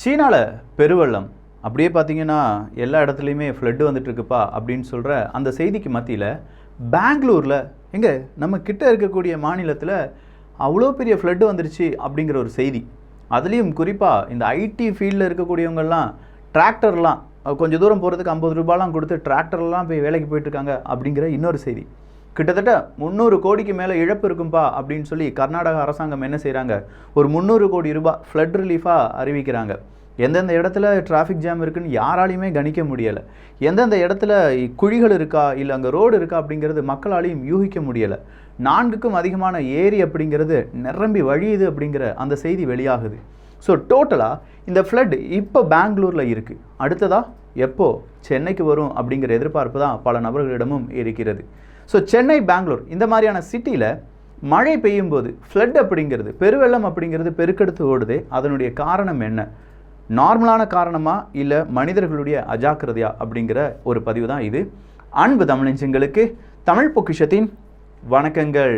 சீனாவில் பெருவெள்ளம் அப்படியே பார்த்தீங்கன்னா எல்லா இடத்துலையுமே ஃப்ளட்டு வந்துட்டுருக்குப்பா அப்படின்னு சொல்கிற அந்த செய்திக்கு மத்தியில் பெங்களூரில் எங்கே நம்ம கிட்ட இருக்கக்கூடிய மாநிலத்தில் அவ்வளோ பெரிய ஃப்ளட்டு வந்துருச்சு அப்படிங்கிற ஒரு செய்தி. அதுலேயும் குறிப்பாக இந்த ஐடி ஃபீல்டில் இருக்கக்கூடியவங்கெல்லாம் டிராக்டர்லாம் கொஞ்சம் தூரம் போகிறதுக்கு 50 ரூபாலாம் கொடுத்து டிராக்டர்லாம் போய் வேலைக்கு போயிட்டுருக்காங்க அப்படிங்கிற இன்னொரு செய்தி. கிட்டத்தட்ட 300 கோடிக்கு மேலே இழப்பு இருக்கும்பா அப்படின்னு சொல்லி கர்நாடக அரசாங்கம் என்ன செய்கிறாங்க, ஒரு 300 கோடி ரூபாய் ஃப்ளட் ரிலீஃபாக அறிவிக்கிறாங்க. எந்தெந்த இடத்துல டிராஃபிக் ஜாம் இருக்குன்னு யாராலையுமே கணிக்க முடியலை. எந்தெந்த இடத்துல குழிகள் இருக்கா இல்லை அங்கே ரோடு இருக்கா அப்படிங்கிறது மக்களாலையும் யூகிக்க முடியலை. 4க்கும் அதிகமான ஏரி அப்படிங்கிறது நிரம்பி வழியுது அப்படிங்கிற அந்த செய்தி வெளியாகுது. ஸோ டோட்டலாக இந்த ஃப்ளட் இப்போ பெங்களூரில் இருக்குது. அடுத்ததாக எப்போ சென்னைக்கு வரும் அப்படிங்கிற எதிர்பார்ப்பு தான் பல நபர்களிடமும் இருக்கிறது. ஸோ சென்னை, பெங்களூர் இந்த மாதிரியான சிட்டியில் மழை பெய்யும் போது ஃப்ளட் அப்படிங்கிறது, பெருவெள்ளம் அப்படிங்கிறது பெருக்கெடுத்து ஓடுது. அதனுடைய காரணம் என்ன? நார்மலான காரணமா இல்லை மனிதர்களுடைய அஜாக்கிரதையா அப்படிங்கிற ஒரு பதிவு தான் இது. அன்பு தமிழஞ்சங்களுக்கு தமிழ் பொக்கிஷத்தின் வணக்கங்கள்.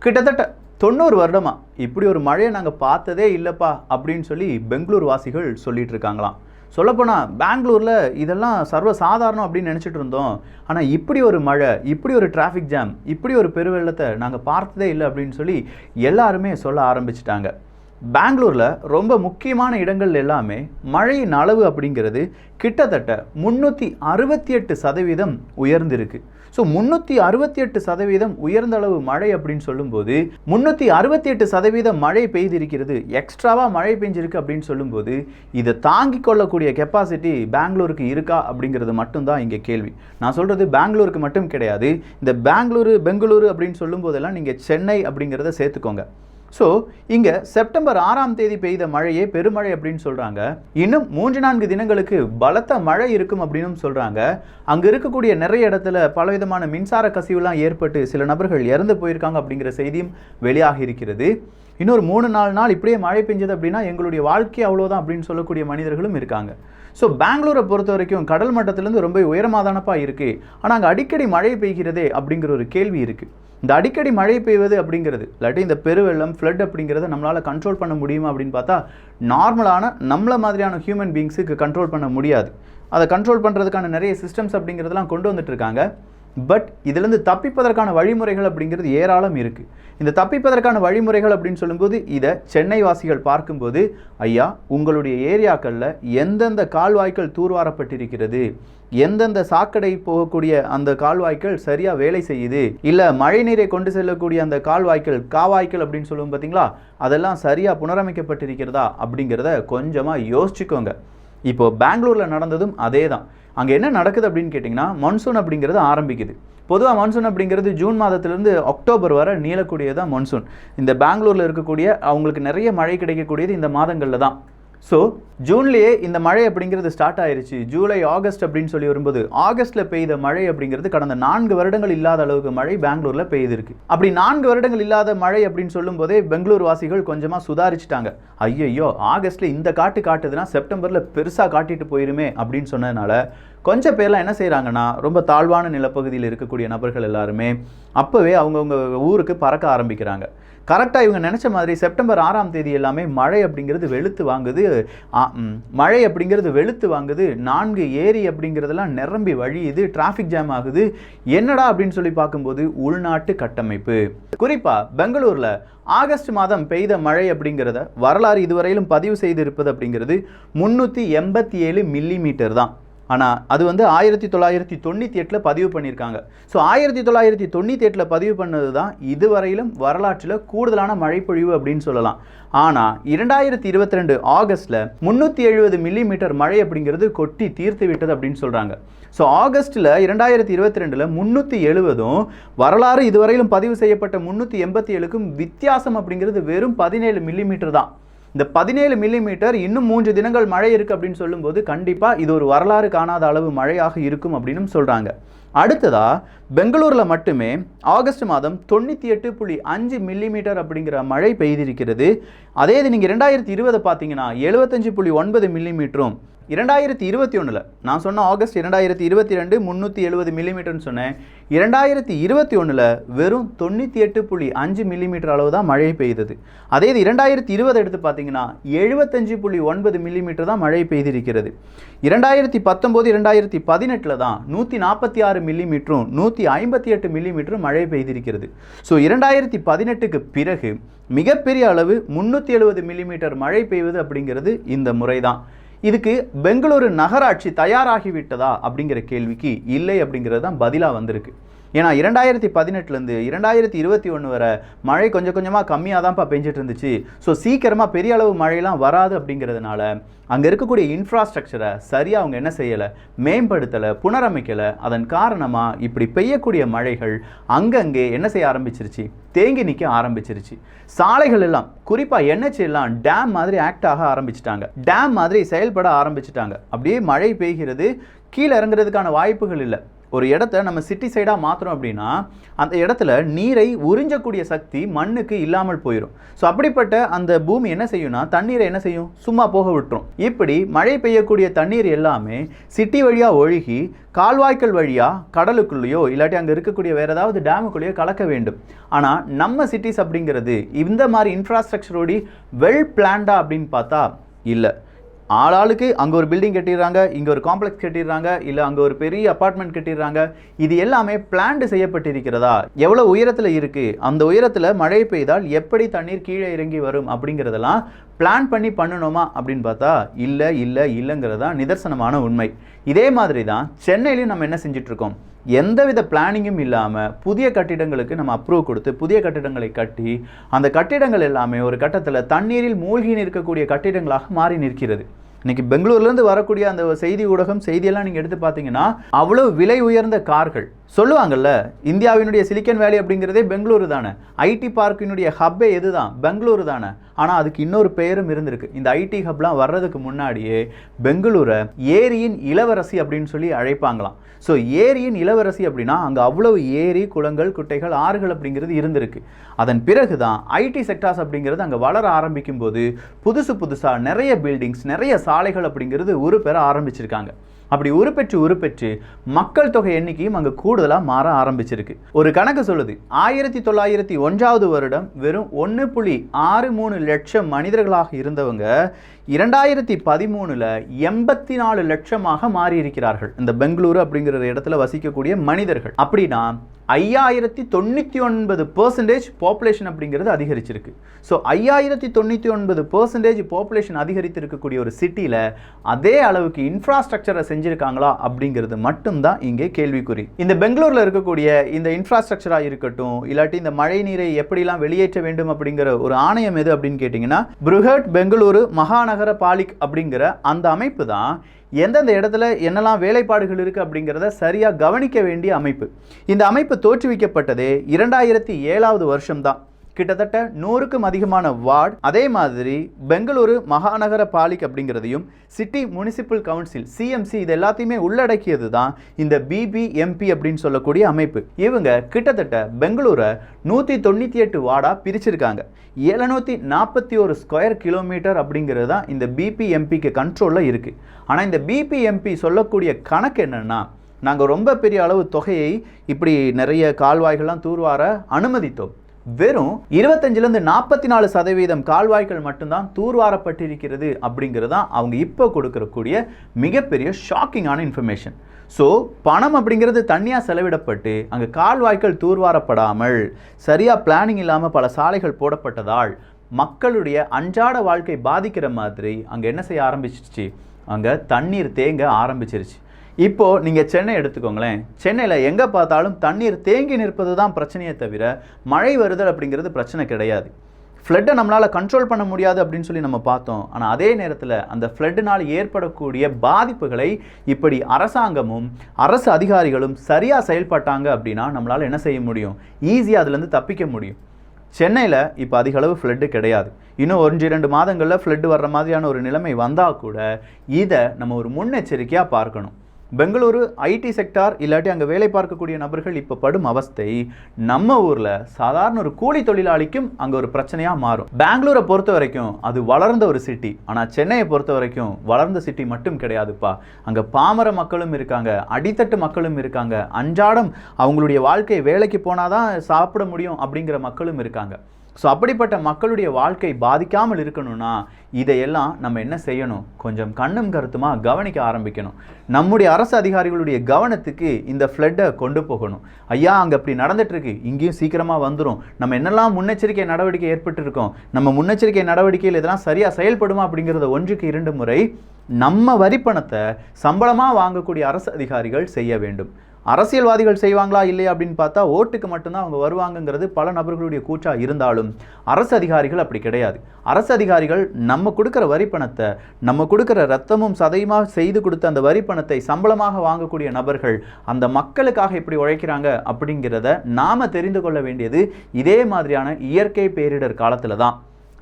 கிட்டத்தட்ட 90 வருடமா இப்படி ஒரு மழையை நாங்கள் பார்த்ததே இல்லைப்பா அப்படின்னு சொல்லி பெங்களூர் வாசிகள் சொல்லிட்டு இருக்காங்களாம். சொல்லப்போனால் பெங்களூரில் இதெல்லாம் சர்வசாதாரணம் அப்படின்னு நினச்சிட்டு இருந்தோம். ஆனால் இப்படி ஒரு மழை, இப்படி ஒரு டிராஃபிக் ஜாம், இப்படி ஒரு பெருவெள்ளத்தை நாங்கள் பார்த்ததே இல்லை அப்படின்னு சொல்லி எல்லாருமே சொல்ல ஆரம்பிச்சிட்டாங்க. பெங்களூரில் ரொம்ப முக்கியமான இடங்கள் எல்லாமே மழையின் அளவு அப்படிங்கிறது கிட்டத்தட்ட 368% உயர்ந்திருக்கு. ஸோ 368% உயர்ந்த அளவு மழை அப்படின்னு சொல்லும்போது 368% மழை பெய்திருக்கிறது, எக்ஸ்ட்ராவாக மழை பெஞ்சிருக்கு அப்படின்னு சொல்லும்போது இதை தாங்கிக் கொள்ளக்கூடிய கெப்பாசிட்டி பெங்களூருக்கு இருக்கா அப்படிங்கிறது மட்டும்தான் இங்கே கேள்வி. நான் சொல்கிறது பெங்களூருக்கு மட்டும் கிடையாது. இந்த பெங்களூரு அப்படின்னு சொல்லும்போதெல்லாம் நீங்கள் சென்னை அப்படிங்கிறத சேர்த்துக்கோங்க. ஸோ இங்கே செப்டம்பர் 6ஆம் தேதி பெய்த மழையே பெருமழை அப்படின்னு சொல்கிறாங்க. இன்னும் 3-4 தினங்களுக்கு பலத்த மழை இருக்கும் அப்படின்னு சொல்கிறாங்க. அங்கே இருக்கக்கூடிய நிறைய இடத்துல பலவிதமான மின்சார கசிவுலாம் ஏற்பட்டு சில நபர்கள் இறந்து போயிருக்காங்க அப்படிங்கிற செய்தியும் வெளியாகி இருக்கிறது. இன்னொரு 3-4 நாள் இப்படியே மழை பெஞ்சது அப்படின்னா எங்களுடைய வாழ்க்கை அவ்வளோதான் அப்படின்னு சொல்லக்கூடிய மனிதர்களும் இருக்காங்க. ஸோ பெங்களூரை பொறுத்த வரைக்கும் கடல் மட்டத்திலேருந்து ரொம்ப உயரமாக தானப்பா இருக்குது, ஆனால் அங்கே அடிக்கடி மழை பெய்கிறதே அப்படிங்கிற ஒரு கேள்வி இருக்குது. இந்த அடிக்கடி மழை பெய்வது அப்படிங்கிறது இல்லாட்டி இந்த பெருவெள்ளம் ஃப்ளட் அப்படிங்கிறத நம்மளால் கண்ட்ரோல் பண்ண முடியுமா அப்படின்னு பார்த்தா நார்மலான நம்மள மாதிரியான ஹியூமன் பீயிங்ஸுக்கு கண்ட்ரோல் பண்ண முடியாது. அதை கண்ட்ரோல் பண்ணுறதுக்கான நிறைய சிஸ்டம்ஸ் அப்படிங்கிறதெல்லாம் கொண்டு வந்துட்டு இருக்காங்க. பட் இதிலேருந்து தப்பிப்பதற்கான வழிமுறைகள் அப்படிங்கிறது ஏராளம் இருக்குது. இந்த தப்பிப்பதற்கான வழிமுறைகள் அப்படின்னு சொல்லும்போது இதை சென்னை வாசிகள் பார்க்கும்போது, ஐயா உங்களுடைய ஏரியாக்களில் எந்தெந்த கால்வாய்க்கள் தூர்வாரப்பட்டிருக்கிறது, எந்தெந்த சாக்கடை போகக்கூடிய அந்த கால்வாய்க்கள் சரியாக வேலை செய்யுது, இல்லை மழை நீரை கொண்டு செல்லக்கூடிய அந்த காவாய்க்கள் அப்படின்னு சொல்லுவோம் பார்த்தீங்களா, அதெல்லாம் சரியாக புனரமைக்கப்பட்டிருக்கிறதா அப்படிங்கிறத கொஞ்சமாக யோசிச்சுக்கோங்க. இப்போது பெங்களூரில் நடந்ததும் அதே தான். அங்கே என்ன நடக்குது அப்படின்னு கேட்டிங்கன்னா, மான்சூன் அப்படிங்கிறது ஆரம்பிக்குது. பொதுவாக மான்சூன் அப்படிங்கிறது ஜூன் மாதத்திலேருந்து அக்டோபர் வரை நீளக்கூடியதான் மான்சூன். இந்த பெங்களூரில் இருக்கக்கூடிய அவங்களுக்கு நிறைய மழை கிடைக்கக்கூடியது இந்த மாதங்களில் தான். ஸோ ஜூன்லேயே இந்த மழை அப்படிங்கிறது ஸ்டார்ட் ஆயிடுச்சு. ஜூலை, ஆகஸ்ட் அப்படின்னு சொல்லி வரும்போது ஆகஸ்ட்டில் பெய்த மழை அப்படிங்கிறது கடந்த 4 வருடங்கள் இல்லாத அளவுக்கு மழை பெங்களூரில் பெய்திருக்கு. அப்படி 4 வருடங்கள் இல்லாத மழை அப்படின்னு சொல்லும் போதே பெங்களூர் வாசிகள் கொஞ்சமாக சுதாரிச்சிட்டாங்க. ஐயோ ஆகஸ்ட்டில் இந்த காட்டுதுன்னா செப்டம்பரில் பெருசாக காட்டிட்டு போயிருமே அப்படின்னு சொன்னதுனால கொஞ்சம் பேர்லாம் என்ன செய்கிறாங்கன்னா, ரொம்ப தாழ்வான நிலப்பகுதியில் இருக்கக்கூடிய நபர்கள் எல்லாருமே அப்போவே அவங்கவுங்க ஊருக்கு பறக்க ஆரம்பிக்கிறாங்க. கரெக்டாக இவங்க நினச்ச மாதிரி செப்டம்பர் 6ஆம் தேதி எல்லாமே மழை அப்படிங்கிறது வெளுத்து வாங்குது. 4 ஏரி அப்படிங்கிறதெல்லாம் நிரம்பி வழியுது, டிராஃபிக் ஜாம் ஆகுது. என்னடா அப்படின்னு சொல்லி பார்க்கும்போது உள்நாட்டு கட்டமைப்பு. குறிப்பாக பெங்களூரில் ஆகஸ்ட் மாதம் பெய்த மழை அப்படிங்கிறத வரலாறு இதுவரையிலும் பதிவு செய்திருப்பது அப்படிங்கிறது 387 மில்லிமீட்டர் தான். ஆனால் அது 1998 பதிவு பண்ணியிருக்காங்க. ஸோ 1998 பதிவு பண்ணது தான் இதுவரையிலும் வரலாற்றில் கூடுதலான மழைப்பொழிவு அப்படின்னு சொல்லலாம். ஆனால் 2022 ஆகஸ்ட்டில் 370 மில்லிமீட்டர் மழை அப்படிங்கிறது கொட்டி தீர்த்து விட்டது அப்படின்னு சொல்கிறாங்க. ஸோ ஆகஸ்ட்டில் 2022 370ம் வரலாறு இதுவரையிலும் பதிவு செய்யப்பட்ட 387க்கும் வித்தியாசம் அப்படிங்கிறது வெறும் 17 மில்லிமீட்டர் தான். இந்த 17 மில்லிமீட்டர் இன்னும் 3 தினங்கள் மழை இருக்குது அப்படின்னு சொல்லும்போது கண்டிப்பாக இது ஒரு வரலாறு காணாத அளவு மழையாக இருக்கும் அப்படின்னு சொல்கிறாங்க. அடுத்ததாக பெங்களூரில் மட்டுமே ஆகஸ்ட் மாதம் 98.5 மில்லிமீட்டர் அப்படிங்கிற மழை பெய்திருக்கிறது. அதே இது நீங்கள் 2020 பார்த்தீங்கன்னா 75.9 மில்லிமீட்டரும், 2021 நான் சொன்ன ஆகஸ்ட் 2022 370 மில்லிமீட்டர்னு சொன்னேன். 2021 வெறும் 98.5 மில்லிமீட்டர் அளவு தான் மழை பெய்தது. அதே இது 2020 எடுத்து பார்த்தீங்கன்னா 75.9 மில்லிமீட்டர் தான் மழை பெய்திருக்கிறது. 2019 2018 தான் 146 மில்லிமீட்டரும் 158 மில்லிமீட்டரும் மழை பெய்திருக்கிறது. ஸோ 2018க்கு பிறகு மிகப்பெரிய அளவு 370 மில்லிமீட்டர் மழை பெய்வது அப்படிங்கிறது இந்த முறை தான். இதுக்கு பெங்களூரு நகராட்சி தயாராகிவிட்டதா அப்படிங்கிற கேள்விக்கு இல்லை அப்படிங்கிறது தான் பதிலாக வந்திருக்கு. ஏன்னா 2018லேருந்து 2021 வரை மழை கொஞ்சம் கொஞ்சமாக கம்மியாக தான்ப்பா பெஞ்சிட்டு இருந்துச்சு. ஸோ சீக்கிரமாக பெரிய அளவு மழையெல்லாம் வராது அப்படிங்கிறதுனால அங்கே இருக்கக்கூடிய இன்ஃப்ராஸ்ட்ரக்சரை சரியாக அவங்க என்ன செய்யலை, மேம்படுத்தலை, புனரமைக்கலை. அதன் காரணமாக இப்படி பெய்யக்கூடிய மழைகள் அங்கங்கே என்ன செய்ய ஆரம்பிச்சிருச்சு, தேங்கி நிற்க ஆரம்பிச்சிருச்சு. சாலைகள் எல்லாம் குறிப்பாக NH எல்லாம் டேம் மாதிரி ஆக்ட் ஆக ஆரம்பிச்சிட்டாங்க, டேம் மாதிரி செயல்பட ஆரம்பிச்சிட்டாங்க. அப்படியே மழை பெய்கிறது, கீழே இறங்குறதுக்கான வாய்ப்புகள் இல்லை. ஒரு இடத்த நம்ம சிட்டி சைடாக மாற்றுறோம் அப்படின்னா அந்த இடத்துல நீரை உறிஞ்சக்கூடிய சக்தி மண்ணுக்கு இல்லாமல் போயிடும். ஸோ அப்படிப்பட்ட அந்த பூமி என்ன செய்யும்னா தண்ணீரை என்ன செய்யும், சும்மா போக விட்டுரும். இப்படி மழை பெய்யக்கூடிய தண்ணீர் எல்லாமே சிட்டி வழியாக ஒழுகி கால்வாய்க்கள் வழியாக கடலுக்குள்ளேயோ இல்லாட்டி அங்கே இருக்கக்கூடிய வேறு ஏதாவது டேமுக்குள்ளேயோ கலக்க வேண்டும். ஆனால் நம்ம சிட்டிஸ் அப்படிங்கிறது இந்த மாதிரி இன்ஃப்ராஸ்ட்ரக்சரோடி வெல் பிளான்டா அப்படின்னு பார்த்தா இல்லை. ஆளாளுக்கு அங்கே ஒரு பில்டிங் கட்டிடுறாங்க, இங்கே ஒரு காம்ப்ளெக்ஸ் கட்டிடுறாங்க, இல்லை அங்கே ஒரு பெரிய அப்பார்ட்மெண்ட் கட்டிடுறாங்க. இது எல்லாமே பிளான்டு செய்யப்பட்டிருக்கிறதா, எவ்வளோ உயரத்தில் இருக்குது, அந்த உயரத்தில் மழை பெய்தால் எப்படி தண்ணீர் கீழே இறங்கி வரும் அப்படிங்கிறதெல்லாம் பிளான் பண்ணி பண்ணணுமா அப்படின்னு பார்த்தா இல்லைங்கிறது தான் நிதர்சனமான உண்மை. இதே மாதிரி தான் சென்னையிலையும் நம்ம என்ன செஞ்சிட்ருக்கோம், எந்தவித பிளானிங்கும் இல்லாமல் புதிய கட்டிடங்களுக்கு நம்ம அப்ரூவ் கொடுத்து புதிய கட்டிடங்களை கட்டி அந்த கட்டிடங்கள் எல்லாமே ஒரு கட்டத்தில் தண்ணீரில் மூழ்கி நிற்கக்கூடிய கட்டிடங்களாக மாறி நிற்கிறது. இன்னைக்கு பெங்களூர்லேருந்து வரக்கூடிய அந்த செய்தி ஊடகம் செய்தியெல்லாம் நீங்கள் எடுத்து பார்த்தீங்கன்னா அவ்வளோ விலை உயர்ந்த கார்கள் சொல்லுவாங்கல்ல, இந்தியாவினுடைய சிலிக்கன் வேலி அப்படிங்கிறதே பெங்களூரு தானே, ஐடி பார்க்கினுடைய ஹப்பே எது தான், பெங்களூரு தானே. ஆனால் அதுக்கு இன்னொரு பெயரும் இருந்திருக்கு. இந்த ஐடி ஹப்லாம் வர்றதுக்கு முன்னாடியே பெங்களூரை ஏரியின் இளவரசி அப்படின்னு சொல்லி அழைப்பாங்களாம். ஸோ ஏரியின் இளவரசி அப்படின்னா அங்கே அவ்வளவு ஏரி, குளங்கள், குட்டைகள், ஆறுகள் அப்படிங்கிறது இருந்திருக்கு. அதன் பிறகு தான் ஐடி செக்டார்ஸ் அப்படிங்கிறது அங்கே வளர ஆரம்பிக்கும் போது புதுசாக நிறைய பில்டிங்ஸ், நிறைய சாலைகள் அப்படிங்கிறது உருப்பெற ஆரம்பிச்சிருக்காங்க. அப்படி உருப்பெற்று மக்கள் தொகை எண்ணிக்கையும் அங்கே கூடுதலாக மாற ஆரம்பிச்சிருக்கு. ஒரு கணக்கு சொல்லுது, 1901 வருடம் வெறும் 1.63 லட்சம் மனிதர்களாக இருந்தவங்க 2013 84 லட்சமாக மாறி இருக்கிறார்கள். இந்த பெங்களூரு அப்படிங்கிற இடத்துல வசிக்கக்கூடிய மனிதர்கள். அப்படின்னா 5099% பாப்புலேஷன் அப்படிங்கிறது அதிகரிச்சிருக்கு. ஸோ 5099% பாப்புலேஷன் அதிகரித்து இருக்கக்கூடிய ஒரு சிட்டியில் அதே அளவுக்கு இன்ஃப்ராஸ்ட்ரக்சரை செஞ்சுருக்காங்களா அப்படிங்கிறது மட்டும்தான் இங்கே கேள்விக்குறி. இந்த பெங்களூரில் இருக்கக்கூடிய இந்த இன்ஃப்ராஸ்ட்ரக்சராக இருக்கட்டும், இல்லாட்டி இந்த மழை நீரை எப்படிலாம் வெளியேற்ற வேண்டும் அப்படிங்கிற ஒரு ஆணையம் எது அப்படின்னு கேட்டிங்கன்னா பிருஹட் பெங்களூரு மகாநகர பாலிக் அப்படிங்கிற அந்த அமைப்பு தான் எந்தெந்த இடத்துல என்னெல்லாம் வேலைப்பாடுகள் இருக்குது அப்படிங்கிறத சரியாக கவனிக்க வேண்டிய அமைப்பு. இந்த அமைப்பு தோற்றுவிக்கப்பட்டதே 2007 வருஷம்தான். கிட்டத்தட்ட 100க்கும் அதிகமான வார்டு, அதே மாதிரி பெங்களூரு மகாநகர பாலிக் அப்படிங்கிறதையும் சிட்டி முனிசிபல் கவுன்சில் CMC இது எல்லாத்தையுமே உள்ளடக்கியது தான் இந்த BBMP அப்படின்னு சொல்லக்கூடிய அமைப்பு. இவங்க கிட்டத்தட்ட பெங்களூரை 198 வார்டாக பிரிச்சிருக்காங்க. 741 ஸ்கொயர் கிலோமீட்டர் அப்படிங்கிறது தான் இந்த BBMPக்கு கண்ட்ரோலில் இருக்குது. ஆனால் இந்த BBMP சொல்லக்கூடிய கணக்கு என்னென்னா, நாங்கள் ரொம்ப பெரிய அளவு தொகையை இப்படி நிறைய கால்வாய்கள்லாம் தூர்வார அனுமதித்தோம். வெறும் 25லேருந்து 44% கால்வாய்கள் மட்டும்தான் தூர்வாரப்பட்டிருக்கிறது அப்படிங்கிறது தான் அவங்க இப்போ கொடுக்கக்கூடிய மிகப்பெரிய ஷாக்கிங்கான இன்ஃபர்மேஷன். ஸோ பணம் அப்படிங்கிறது தனியாக செலவிடப்பட்டு அங்கே கால்வாய்கள் தூர்வாரப்படாமல் சரியாக பிளானிங் இல்லாமல் பல சாலைகள் போடப்பட்டதால் மக்களுடைய அன்றாட வாழ்க்கை பாதிக்கிற மாதிரி அங்கே என்ன செய்ய ஆரம்பிச்சிருச்சு, அங்கே தண்ணீர் தேங்க ஆரம்பிச்சிருச்சு. இப்போது நீங்கள் சென்னை எடுத்துக்கோங்களேன், சென்னையில் எங்கே பார்த்தாலும் தண்ணீர் தேங்கி நிற்பது தான் பிரச்சனையே தவிர மழை வருதல் அப்படிங்கிறது பிரச்சனை கிடையாது. ஃப்ளட்டை நம்மளால் கண்ட்ரோல் பண்ண முடியாது அப்படின்னு சொல்லி நம்ம பார்த்தோம். ஆனால் அதே நேரத்தில் அந்த ஃப்ளட்டுனால் ஏற்படக்கூடிய பாதிப்புகளை இப்படி அரசாங்கமும் அரசு அதிகாரிகளும் சரியாக செயல்பட்டாங்க அப்படின்னா நம்மளால் என்ன செய்ய முடியும், ஈஸியாக அதுலேருந்து தப்பிக்க முடியும். சென்னையில் இப்போ அதிக அளவு ஃப்ளட்டு கிடையாது. இன்னும் 1-2 மாதங்களில் ஃப்ளட்டு வர்ற மாதிரியான ஒரு நிலைமை வந்தால் கூட இதை நம்ம ஒரு முன்னெச்சரிக்கையாக பார்க்கணும். பெங்களூரு ஐடி செக்டார் இல்லாட்டி அங்கே வேலை பார்க்கக்கூடிய நபர்கள் இப்போ படும் அவஸ்தை நம்ம ஊரில் சாதாரண ஒரு கூலி தொழிலாளிக்கும் அங்கே ஒரு பிரச்சனையாக மாறும். பெங்களூரை பொறுத்த வரைக்கும் அது வளர்ந்த ஒரு சிட்டி. ஆனால் சென்னையை பொறுத்த வரைக்கும் வளர்ந்த சிட்டி மட்டும் கிடையாதுப்பா. அங்கே பாமர மக்களும் இருக்காங்க, அடித்தட்டு மக்களும் இருக்காங்க, அன்றாடம் அவங்களுடைய வாழ்க்கை வேலைக்கு போனாதான் சாப்பிட முடியும் அப்படிங்கிற மக்களும் இருக்காங்க. ஸோ அப்படிப்பட்ட மக்களுடைய வாழ்க்கை பாதிக்காமல் இருக்கணும்னா இதையெல்லாம் நம்ம என்ன செய்யணும்? கொஞ்சம் கண்ணும் கருத்துமாக கவனிக்க ஆரம்பிக்கணும். நம்முடைய அரசு அதிகாரிகளுடைய கவனத்துக்கு இந்த ஃப்ளட்டை கொண்டு போகணும். ஐயா, அங்கே அப்படி நடந்துட்டுருக்கு, இங்கேயும் சீக்கிரமாக வந்துடும், நம்ம என்னெல்லாம் முன்னெச்சரிக்கை நடவடிக்கை ஏற்பட்டுருக்கோம், நம்ம முன்னெச்சரிக்கை நடவடிக்கையில் இதெல்லாம் சரியாக செயல்படுமா அப்படிங்கிறத 1க்கு 2 முறை நம்ம வரிப்பணத்தை சம்பளமாக வாங்கக்கூடிய அரசு அதிகாரிகள் செய்ய வேண்டும். அரசியல்வாதிகள் செய்வாங்களா இல்லையா அப்படின்னு பார்த்தா ஓட்டுக்கு மட்டும்தான் அவங்க வருவாங்கங்கிறது பல நபர்களுடைய கூச்சா இருந்தாலும் அரசு அதிகாரிகள் அப்படி கிடையாது. அரசு அதிகாரிகள் நம்ம கொடுக்குற வரிப்பணத்தை, நம்ம கொடுக்குற ரத்தமும் சதையுமாக செய்து கொடுத்த அந்த வரிப்பணத்தை சம்பளமாக வாங்கக்கூடிய நபர்கள் அந்த மக்களுக்காக எப்படி உழைக்கிறாங்க அப்படிங்கிறத நாம் தெரிந்து கொள்ள வேண்டியது இதே மாதிரியான இயற்கை பேரிடர் காலத்தில் தான்.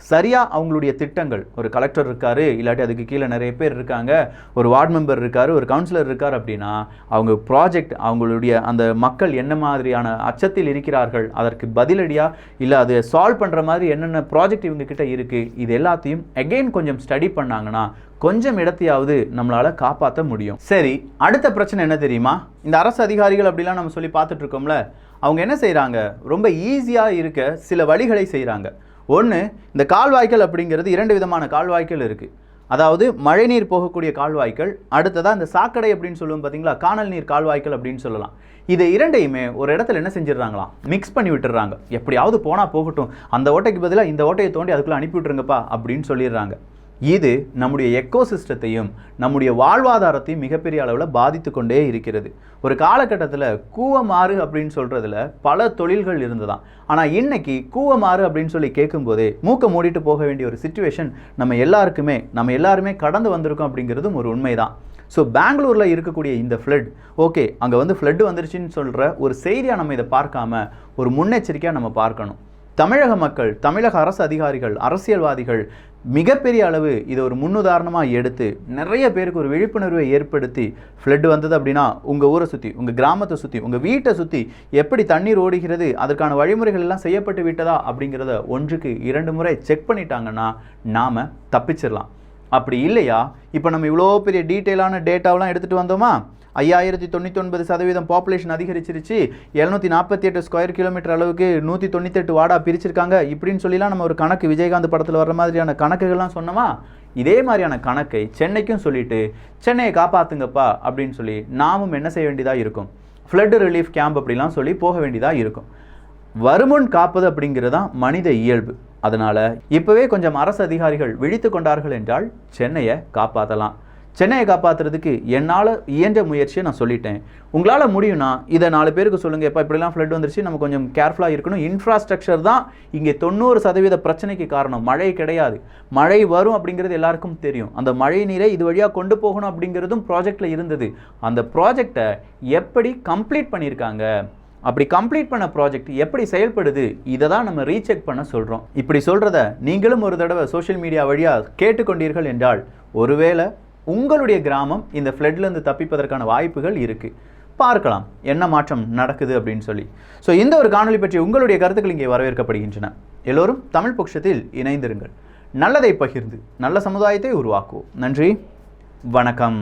சரியாக அவங்களுடைய திட்டங்கள், ஒரு கலெக்டர் இருக்காரு, இல்லாட்டி அதுக்கு கீழே நிறைய பேர் இருக்காங்க, ஒரு வார்டு மெம்பர் இருக்கார், ஒரு கவுன்சிலர் இருக்கார் அப்படின்னா அவங்க ப்ராஜெக்ட், அவங்களுடைய அந்த மக்கள் என்ன மாதிரியான அச்சத்தில் இருக்கிறார்கள், அதற்கு பதிலடியாக இல்லை அதை சால்வ் பண்ணுற மாதிரி என்னென்ன ப்ராஜெக்ட் இவங்க கிட்ட இருக்குது, இது எல்லாத்தையும் அகெயின் கொஞ்சம் ஸ்டடி பண்ணாங்கன்னா கொஞ்சம் இடத்தையாவது நம்மளால் காப்பாற்ற முடியும். சரி, அடுத்த பிரச்சனை என்ன தெரியுமா? இந்த அரசு அதிகாரிகள் அப்படிலாம் நம்ம சொல்லி பார்த்துட்டு இருக்கோம்ல, அவங்க என்ன செய்கிறாங்க? ரொம்ப ஈஸியாக இருக்க சில வழிகளை செய்கிறாங்க. ஒன்று, இந்த கால்வாய்க்கள் அப்படிங்கிறது 2 விதமான கால்வாய்க்கள் இருக்குது. அதாவது மழைநீர் போகக்கூடிய கால்வாய்க்கள், அடுத்ததாக இந்த சாக்கடை அப்படின்னு சொல்லுவோம் பார்த்தீங்களா, காணல் நீர் கால்வாய்க்கள் அப்படின்னு சொல்லலாம். இதை 2யுமே ஒரு இடத்துல என்ன செஞ்சிடறாங்களாம், மிக்ஸ் பண்ணி விட்டுறாங்க. எப்படியாவது போனால் போகட்டும், அந்த ஓட்டைக்கு பதிலாக இந்த ஓட்டையை தோண்டி அதுக்குள்ளே அனுப்பி விட்டுருங்கப்பா அப்படின்னு சொல்லிடுறாங்க. இது நம்முடைய எக்கோசிஸ்டத்தையும் நம்முடைய வாழ்வாதாரத்தையும் மிகப்பெரிய அளவில் பாதித்து கொண்டே இருக்கிறது. ஒரு காலகட்டத்தில் கூவமாறு அப்படின்னு சொல்கிறதுல பல தொழில்கள் இருந்ததாம். ஆனால் இன்னைக்கு கூவமாறு அப்படின்னு சொல்லி கேட்கும்போதே மூக்க மூடிட்டு போக வேண்டிய ஒரு சிச்சுவேஷன் நம்ம எல்லாருமே கடந்து வந்திருக்கோம் அப்படிங்கிறதும் ஒரு உண்மைதான். ஸோ பெங்களூரில் இருக்கக்கூடிய இந்த ஃப்ளட், ஓகே, அங்கே வந்து ஃப்ளட் வந்துருச்சுன்னு சொல்கிற ஒரு செய்தியாக நம்ம இதை பார்க்காம ஒரு முன்னெச்சரிக்கையாக நம்ம பார்க்கணும். தமிழக மக்கள், தமிழக அரசு அதிகாரிகள், அரசியல்வாதிகள் மிகப்பெரிய அளவு இதை ஒரு முன்னுதாரணமாக எடுத்து நிறைய பேருக்கு ஒரு விழிப்புணர்வை ஏற்படுத்தி ஃப்ளட் வந்தது அப்படின்னா உங்கள் ஊரை சுற்றி, உங்கள் கிராமத்தை சுற்றி, உங்கள் வீட்டை சுற்றி எப்படி தண்ணீர் ஓடுகிறது, அதற்கான வழிமுறைகள் எல்லாம் செய்யப்பட்டு விட்டதா அப்படிங்கிறத 1க்கு 2 முறை செக் பண்ணிட்டாங்கன்னா நாம் தப்பிச்சிடலாம். அப்படி இல்லையா, இப்போ நம்ம இவ்வளோ பெரிய டீட்டெயிலான டேட்டாவெலாம் எடுத்துகிட்டு வந்தோமா, 5099% பாப்புலேஷன் அதிகரிச்சிருச்சு, 748 ஸ்கொயர் கிலோமீட்டர் அளவுக்கு 198 வார்டா பிரிச்சிருக்காங்க இப்படின்னு சொல்லிலாம் நம்ம ஒரு கணக்கு, விஜயகாந்த் படத்தில் வர்ற மாதிரியான கணக்குகள்லாம் சொன்னோமா, இதே மாதிரியான கணக்கை சென்னைக்கும் சொல்லிட்டு சென்னையை காப்பாற்றுங்கப்பா அப்படின்னு சொல்லி நாமும் என்ன செய்ய வேண்டியதாக இருக்கும், ஃப்ளட் ரிலீஃப் கேம்ப் அப்படிலாம் சொல்லி போக வேண்டியதாக இருக்கும். வருமுன் காப்பது அப்படிங்கிறது தான் மனித இயல்பு. அதனால் இப்போவே கொஞ்சம் அரசு அதிகாரிகள் விழித்து கொண்டார்கள் என்றால் சென்னையை காப்பாற்றலாம். சென்னையை காப்பாற்றுறதுக்கு என்னால் இயன்ற முயற்சியை நான் சொல்லிட்டேன். உங்களால் முடியும்னா இதை 4 பேருக்கு சொல்லுங்கள். எப்போ இப்படிலாம் ஃப்ளட் வந்துருச்சு, நம்ம கொஞ்சம் கேர்ஃபுல்லாக இருக்கணும். இன்ஃப்ராஸ்ட்ரக்சர் தான் இங்கே 90% பிரச்சனைக்கு காரணம். மழை கிடையாது. மழை வரும் அப்படிங்கிறது எல்லாருக்கும் தெரியும். அந்த மழை நீரை இது வழியாக கொண்டு போகணும் அப்படிங்கிறதும் ப்ராஜெக்டில் இருந்தது. அந்த ப்ராஜெக்டை எப்படி கம்ப்ளீட் பண்ணியிருக்காங்க, அப்படி கம்ப்ளீட் பண்ண ப்ராஜெக்ட் எப்படி செயல்படுது, இதை தான் நம்ம ரீசெக் பண்ண சொல்கிறோம். இப்படி சொல்கிறத நீங்களும் ஒரு தடவை சோஷியல் மீடியா வழியாக கேட்டுக்கொண்டீர்கள் என்றால் ஒருவேளை உங்களுடைய கிராமம் இந்த ஃப்ளட்லேருந்து தப்பிப்பதற்கான வாய்ப்புகள் இருக்குது. பார்க்கலாம் என்ன மாற்றம் நடக்குது அப்படின்னு சொல்லி. ஸோ இந்த ஒரு காணொலி பற்றி உங்களுடைய கருத்துக்கள் இங்கே வரவேற்கப்படுகின்றன. எல்லோரும் தமிழ் பொக்ஷத்தில் இணைந்திருங்கள். நல்லதை பகிர்ந்து நல்ல சமுதாயத்தை உருவாக்குவோம். நன்றி, வணக்கம்.